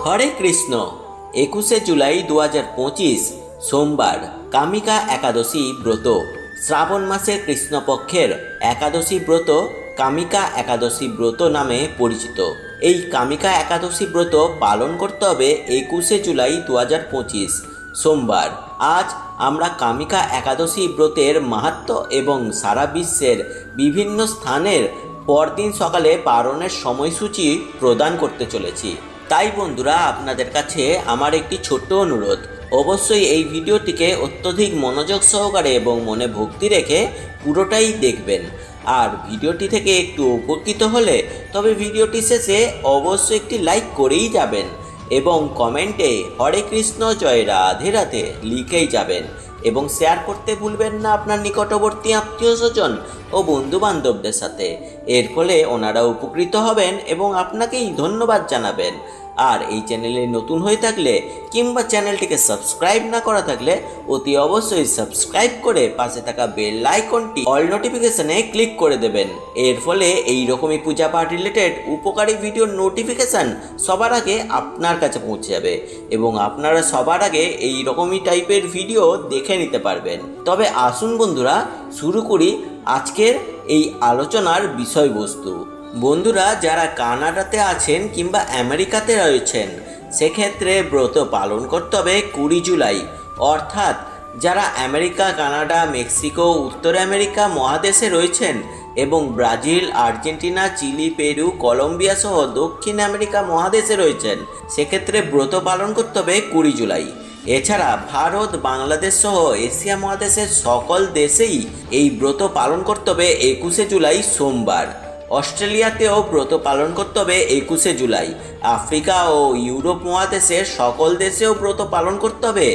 হরে কৃষ্ণ। 21 জুলাই 2025 সোমবার কামিকা একাদশী ব্রত। শ্রাবণ মাসের কৃষ্ণপক্ষের একাদশী ব্রত কামিকা একাদশী ব্রত নামে পরিচিত। এই কামিকা একাদশী ব্রত পালন করতে হবে 21 জুলাই 2025 সোমবার। আজ আমরা কামিকা একাদশী ব্রতের মাহাত্ম্য এবং সারা বিশ্বের বিভিন্ন স্থানের পরদিন সকালে পালনের সময়সূচি প্রদান করতে চলেছি। তাই বন্ধুরা, আপনাদের কাছে আমার একটি ছোট্ট অনুরোধ, অবশ্যই এই ভিডিওটিকে অত্যধিক মনোযোগ সহকারে এবং মনে ভক্তি রেখে পুরোটাই দেখবেন। আর ভিডিওটি থেকে একটু উপকৃত হলে তবে ভিডিওটি শেষে অবশ্যই একটি লাইক করেই যাবেন এবং কমেন্টে হরে কৃষ্ণ জয় রাধে রাধে লিখেই যাবেন এবং শেয়ার করতে ভুলবেন না আপনার নিকটবর্তী আত্মীয় স্বজন ও বন্ধু বান্ধবদের সাথে। এর ফলে ওনারা উপকৃত হবেন এবং আপনাকেই ধন্যবাদ জানাবেন। আর এই চ্যানেলে নতুন হয়ে থাকলে কিংবা চ্যানেলটিকে সাবস্ক্রাইব না করা থাকলে অতি অবশ্যই সাবস্ক্রাইব করে পাশে থাকা বেল আইকনটি অল নোটিফিকেশনে ক্লিক করে দেবেন। এর ফলে এই রকমই পূজা পাঠ রিলেটেড উপকারী ভিডিওর নোটিফিকেশান সবার আগে আপনার কাছে পৌঁছে যাবে এবং আপনারা সবার আগে এই রকমই টাইপের ভিডিও দেখে নিতে পারবেন। তবে আসুন বন্ধুরা, শুরু করি আজকের এই আলোচনার বিষয়বস্তু। বন্ধুরা, যারা কানাডাতে আছেন কিংবা আমেরিকাতে রয়েছেন সেক্ষেত্রে ব্রত পালন করতে হবে 20 জুলাই। অর্থাৎ যারা আমেরিকা, কানাডা, মেক্সিকো, উত্তর আমেরিকা মহাদেশে রয়েছেন এবং Brazil, Argentina, Chile, Peru, Colombia সহ দক্ষিণ আমেরিকা মহাদেশে রয়েছেন সেক্ষেত্রে ব্রত পালন করতে হবে 20 জুলাই। এছাড়া ভারত, বাংলাদেশ সহ এশিয়া মহাদেশের সকল দেশেই এই ব্রত পালন করতে হবে 21 জুলাই সোমবার। অস্ট্রেলিয়াতেও ব্রত পালন করতে হবে 21 জুলাই। আফ্রিকা ও ইউরোপ মহাদেশের সকল দেশেও ব্রত পালন করতে হবে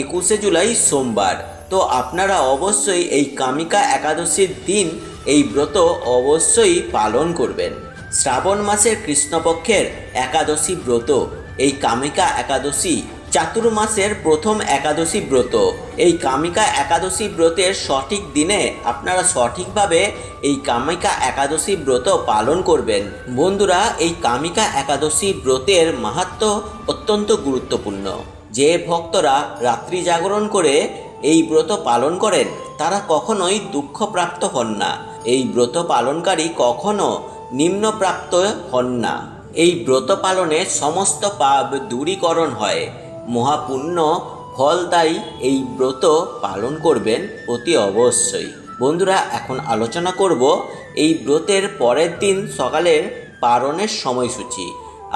21 জুলাই সোমবার। তো আপনারা অবশ্যই এই কামিকা একাদশীর দিন এই ব্রত অবশ্যই পালন করবেন। শ্রাবণ মাসের কৃষ্ণপক্ষের একাদশী ব্রত এই কামিকা একাদশী চাতুর্মাসের প্রথম একাদশী ব্রত। এই কামিকা একাদশী ব্রতের সঠিক দিনে আপনারা সঠিকভাবে এই কামিকা একাদশী ব্রত পালন করবেন। বন্ধুরা, এই কামিকা একাদশী ব্রতের মাহাত্ম্য অত্যন্ত গুরুত্বপূর্ণ। যে ভক্তরা রাত্রি জাগরণ করে এই ব্রত পালন করেন তারা কখনোই দুঃখপ্রাপ্ত হন না। এই ব্রত পালনকারী কখনো নিম্নপ্রাপ্ত হন না। এই ব্রত পালনে সমস্ত পাপ দূরীকরণ হয়। মহাপুণ্য ফলদায়ী এই ব্রত পালন করবেন অতি অবশ্যই। বন্ধুরা, এখন আলোচনা করব এই ব্রতের পরের দিন সকালের পালনের সময়সূচি।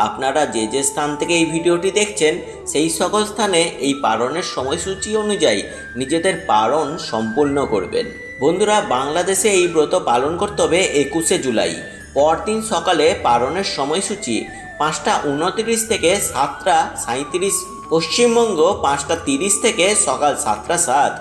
আপনারা যে যে স্থান থেকে এই ভিডিওটি দেখছেন সেই সকল স্থানে এই পালনের সময়সূচি অনুযায়ী নিজেদের পালন সম্পূর্ণ করবেন। বন্ধুরা, বাংলাদেশে এই ব্রত পালন করতে হবে 21 জুলাই। পরদিন সকালে পালনের সময়সূচি 5:29 থেকে 7:37। পশ্চিমবঙ্গ 5:30 থেকে সকাল 7:07।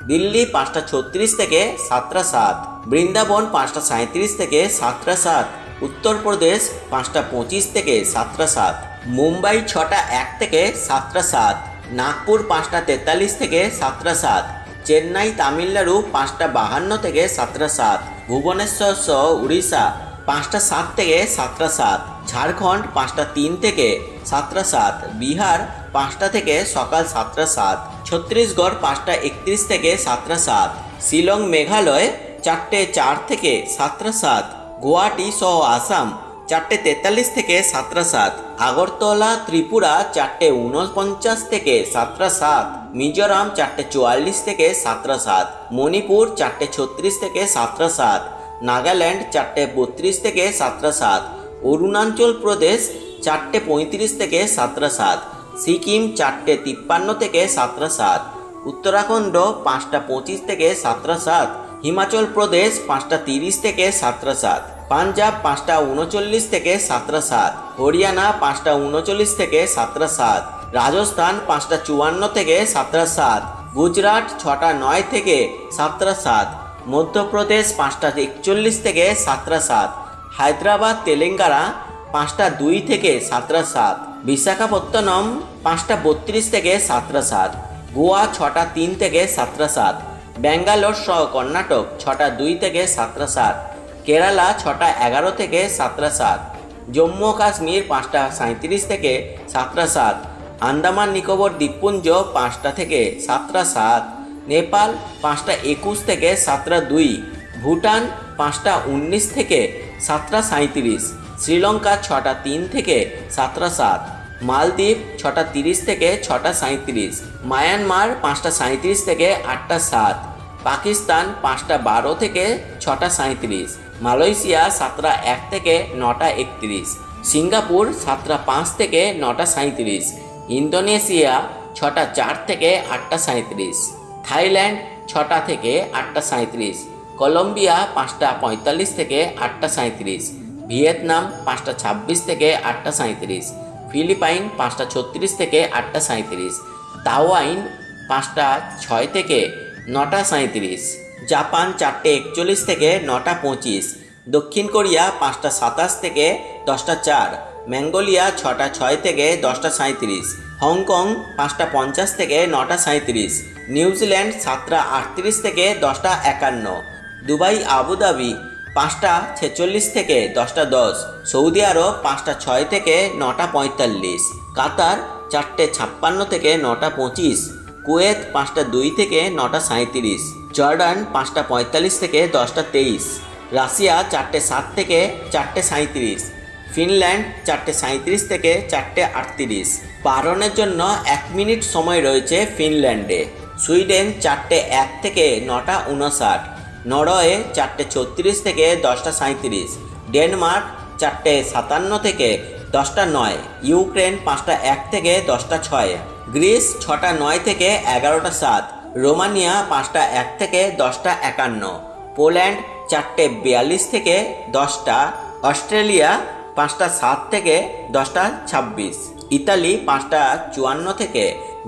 দিল্লি 5:36 থেকে 7:07। বৃন্দাবন 5:37 থেকে 7:07। উত্তরপ্রদেশ 5:25 থেকে 7:07। মুম্বাই 6:01 থেকে 7:07। নাগপুর 5:43 থেকে 7:07। চেন্নাই তামিলনাড়ু 5:52 থেকে 7:07। ভুবনেশ্বর সহ উড়িষ্যা 5:07 থেকে 7:07। ঝাড়খণ্ড 5:03 থেকে 7:07। বিহার 5টা থেকে সকাল 7:07। ছত্তিশগড় 5:31 থেকে 7:07। শিলং মেঘালয় 4:04 থেকে 7:07। গুয়াহাটি সহ আসাম 4:43 থেকে 7:07। আগরতলা ত্রিপুরা 4:49 থেকে 7:07। মিজোরাম 4:44 থেকে 7:07। মণিপুর 4:36 থেকে 7:07। নাগাল্যান্ড 4:32 থেকে 7:07। অরুণাচল প্রদেশ 4:35 থেকে 7:07। সিকিম 4:53 থেকে 7:07। উত্তরাখণ্ড 5:25 থেকে 7:07। হিমাচল প্রদেশ 5:30 থেকে 7:07। পাঞ্জাব 5:39 থেকে 7:07। হরিয়ানা 5:39 থেকে 7:07। রাজস্থান 5:54 থেকে 7:07। গুজরাট 6:09 থেকে 7:07। মধ্যপ্রদেশ 5:41 থেকে 7:07। হায়দ্রাবাদ তেলেঙ্গানা 5:02 থেকে 7:07। বিশাখাপত্তনম 5:32 থেকে 7:07। গোয়া 6:03 থেকে 7:07। ব্যাঙ্গালোর সহ কর্ণাটক 6:02 থেকে 7:07। কেরালা 6:11 থেকে 7:07। জম্মু ও কাশ্মীর 5টা 37 থেকে 7টা 7, আন্দামান নিকোবর দ্বীপপুঞ্জ 5টা থেকে 7টা 7, নেপাল 5টা 21 থেকে 7টা 2, ভুটান 5টা 19 থেকে 7টা 37, শ্রীলঙ্কা 6টা 3 থেকে 7টা 7, মালদ্বীপ 6টা 30 থেকে 6টা 37, মায়ানমার 5টা 37 থেকে 8টা 7, পাকিস্তান 5টা 12 থেকে 6টা 37, মালয়েশিয়া 7টা 1 থেকে 9টা 31, সিঙ্গাপুর 7টা 5 থেকে 9টা 37, ইন্দোনেশিয়া 6টা 4 থেকে 8টা 37, থাইল্যান্ড 6টা থেকে 8টা 37, কলম্বিয়া 5টা 45 থেকে 8টা 37, ভিয়েতনাম 5টা 26 থেকে 8টা 37, ফিলিপাইন 5টা 36 থেকে 8টা 37, তাইওয়ান 5টা 6 থেকে 9টা 37, জাপান 4টে 41 থেকে 9টা 25, দক্ষিণ কোরিয়া 5টা 27 থেকে 10টা 4, মঙ্গোলিয়া 6টা 6 থেকে 10টা 37, হংকং 5টা 50 থেকে 9টা 37, নিউজিল্যান্ড 7টা 38 থেকে 10টা 51, দুবাই আবুধাবি 5টা 46 থেকে 10টা 10, সৌদি আরব 5টা 6 থেকে 9টা 45, কাতার 4টে 56 থেকে 9টা 25, কুয়েত 5টা 2 থেকে 9টা 37, জর্ডান 5টা 45 থেকে 10টা 23, রাশিয়া 4টে 7 থেকে 4টে 37, ফিনল্যান্ড 4টে 37 থেকে 4টে 38, পারনের জন্য 1 মিনিট সময় রয়েছে ফিনল্যান্ডে, সুইডেন 4টে 1 থেকে 9টা 59, নরওয়ে 4টে 36 থেকে 10টা 37, ডেনমার্ক 4টে 57 থেকে 10টা 9, ইউক্রেন 5টা 1 থেকে 10টা 6, গ্রিস 6টা 9 থেকে 11টা 7, রোমানিয়া 5টা 1 থেকে 10টা 51, পোল্যান্ড 4টে 42 থেকে 10টা, অস্ট্রেলিয়া 5টা 7 থেকে 10টা 26, ইতালি 5টা 54 থেকে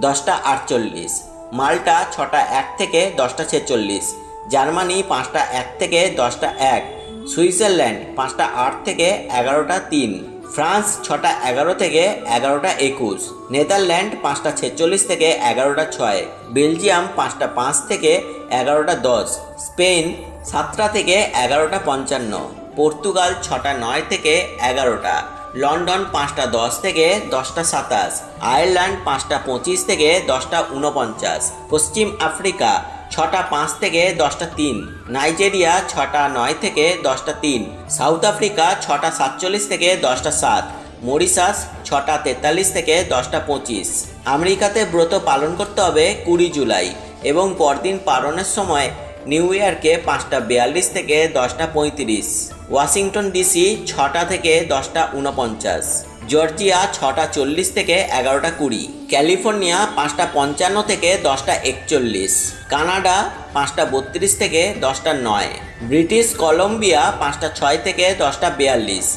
10টা 48, মাল্টা 6টা 1 থেকে 10টা 46, জার্মানি 5টা 1 থেকে 10টা 1, সুইজারল্যান্ড 5টা 8 থেকে 11টা 3, ফ্রান্স 6টা 11 থেকে 11টা 21, নেদারল্যান্ড 5টা 46 থেকে 11টা 6, বেলজিয়াম 5টা 5 থেকে 11টা 10, স্পেন 7টা থেকে 11টা 55, পর্তুগাল 6টা 9 থেকে 11টা, লন্ডন 5টা 10 থেকে 10টা 27, আয়ারল্যান্ড 5টা 25 থেকে 10টা 49, পশ্চিম আফ্রিকা 6টা 5 থেকে 10টা 3, নাইজেরিয়া 6টা 9 থেকে 10টা 3, সাউথ আফ্রিকা 6টা 47 থেকে 10টা 7, মরিশাস 6টা 43 থেকে 10টা 25। আমেরিকাতে ব্রত পালন করতে হবে 20 জুলাই এবং পরদিন পালনের সময় নিউ ইয়র্কে 5টা 42 থেকে 10টা 35, ওয়াশিংটন ডিসি 6টা থেকে 10টা 49, জর্জিয়া 6টা 40 থেকে 11টা 20, ক্যালিফোর্নিয়া 5টা 55 থেকে 10টা 41, কানাডা 5টা 32 থেকে 10টা 9, ব্রিটিশ কলম্বিয়া 5টা 6 থেকে 10টা 42,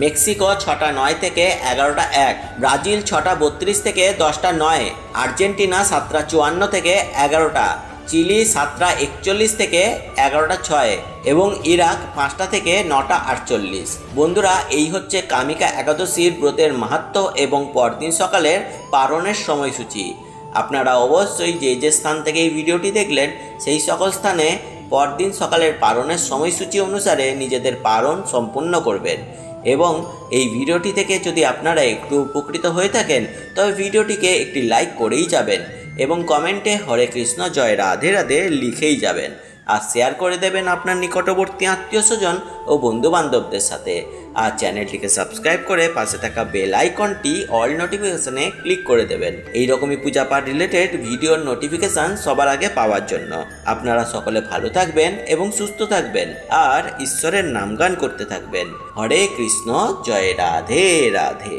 মেক্সিকো 6টা 9 থেকে 11টা 1, ব্রাজিল 6টা 32 থেকে 10টা 9, আর্জেন্টিনা 7টা 54 থেকে 11টা, চিলি 7টা 41 থেকে 11টা 6 এবং ইরাক 5টা থেকে 9টা 48। বন্ধুরা, এই হচ্ছে কামিকা একাদশীর ব্রতের মাহাত্ম্য এবং পরদিন সকালের পারণের সময়সূচি। আপনারা অবশ্যই যে যে স্থান থেকে এই ভিডিওটি দেখলেন সেই সকল স্থানে পরদিন সকালের পারণের সময়সূচি অনুসারে নিজেদের পারণ সম্পূর্ণ করবেন এবং এই ভিডিওটি থেকে যদি আপনারা একটু উপকৃত হয়ে থাকেন তবে ভিডিওটিকে একটি লাইক করেই যাবেন এবং কমেন্টে হরে কৃষ্ণ জয় রাধে রাধে লিখেই যাবেন আর শেয়ার করে দেবেন আপনার নিকটবর্তী আত্মীয় স্বজন ও বন্ধু বান্ধবদের সাথে। আর চ্যানেলটিকে সাবস্ক্রাইব করে পাশে থাকা বেল আইকনটি অল নোটিফিকেশনে ক্লিক করে দেবেন এইরকমই পূজা পাঠ রিলেটেড ভিডিওর নোটিফিকেশান সবার আগে পাওয়ার জন্য। আপনারা সকলে ভালো থাকবেন এবং সুস্থ থাকবেন আর ঈশ্বরের নামগান করতে থাকবেন। হরে কৃষ্ণ জয় রাধে রাধে।